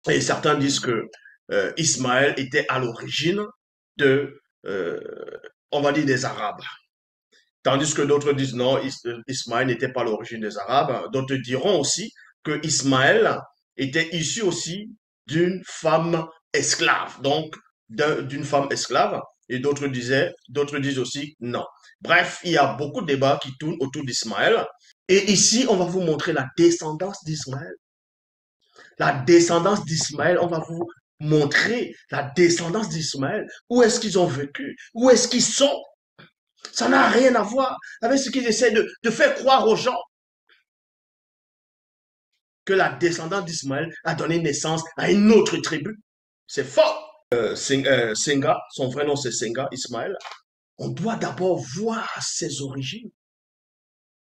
Et certains disent que Ismaël était à l'origine de, on va dire, des Arabes. Tandis que d'autres disent non, Ismaël n'était pas à l'origine des Arabes. D'autres diront aussi que Ismaël était issu aussi d'une femme esclave, donc d'une femme esclave. Et d'autres disent aussi non. Bref, il y a beaucoup de débats qui tournent autour d'Ismaël. Et ici, on va vous montrer la descendance d'Ismaël. La descendance d'Ismaël, on va vous montrer la descendance d'Ismaël. Où est-ce qu'ils ont vécu? Où est-ce qu'ils sont? Ça n'a rien à voir avec ce qu'ils essaient de faire croire aux gens que la descendance d'Ismaël a donné naissance à une autre tribu. C'est faux. Senga, son vrai nom c'est Senga, Ismaël. On doit d'abord voir ses origines,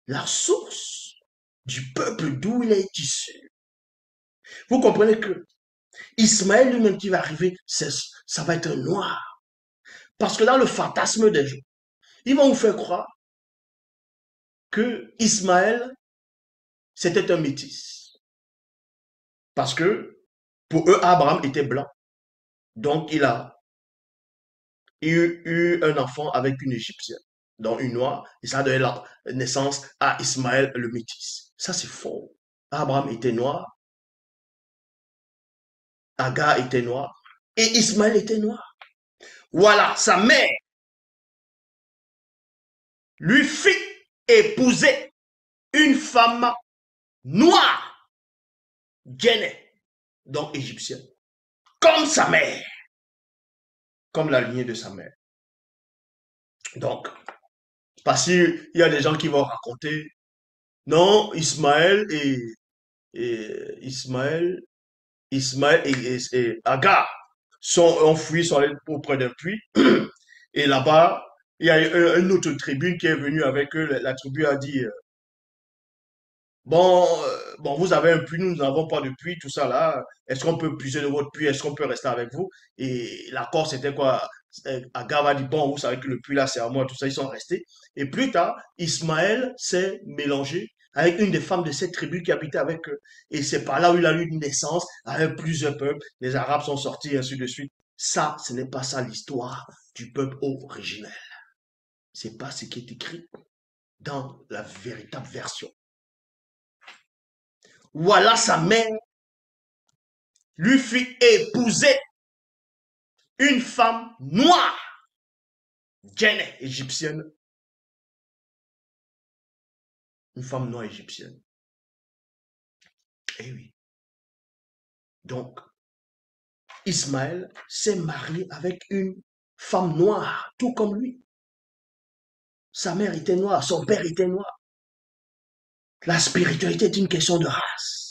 la source du peuple d'où il est issu. Vous comprenez que Ismaël lui-même qui va arriver, ça va être un noir. Parce que dans le fantasme des gens, ils vont vous faire croire que Ismaël, c'était un métis. Parce que pour eux, Abraham était blanc. Donc, il a eu un enfant avec une Égyptienne, donc une noire, et ça a donné la naissance à Ismaël le métis. Ça, c'est faux. Abraham était noir, Agar était noir, et Ismaël était noir. Voilà, sa mère lui fit épouser une femme noire, guinée, donc égyptienne, comme sa mère, comme la lignée de sa mère. Donc, parce qu'il y a des gens qui vont raconter, non, et Ismaël et Agar ont fui, sont allés auprès d'un puits. Et là-bas, il y a une autre tribune qui est venue avec eux. La tribu a dit, bon, vous avez un puits, nous n'avons pas de puits, tout ça là. Est-ce qu'on peut puiser de votre puits? Est-ce qu'on peut rester avec vous? Et l'accord, c'était quoi? Agar a dit, bon, vous savez que le puits là, c'est à moi, tout ça, ils sont restés. Et plus tard, Ismaël s'est mélangé avec une des femmes de cette tribu qui habitait avec eux. Et c'est par là où il a eu une naissance avec plusieurs peuples. Les Arabes sont sortis, et ainsi de suite. Ça, ce n'est pas ça l'histoire du peuple originel. C'est pas ce qui est écrit dans la véritable version. Voilà sa mère lui fit épouser une femme noire, Djenné, égyptienne, une femme noire égyptienne. Eh oui. Donc, Ismaël s'est marié avec une femme noire, tout comme lui. Sa mère était noire, son père était noir. La spiritualité est une question de race.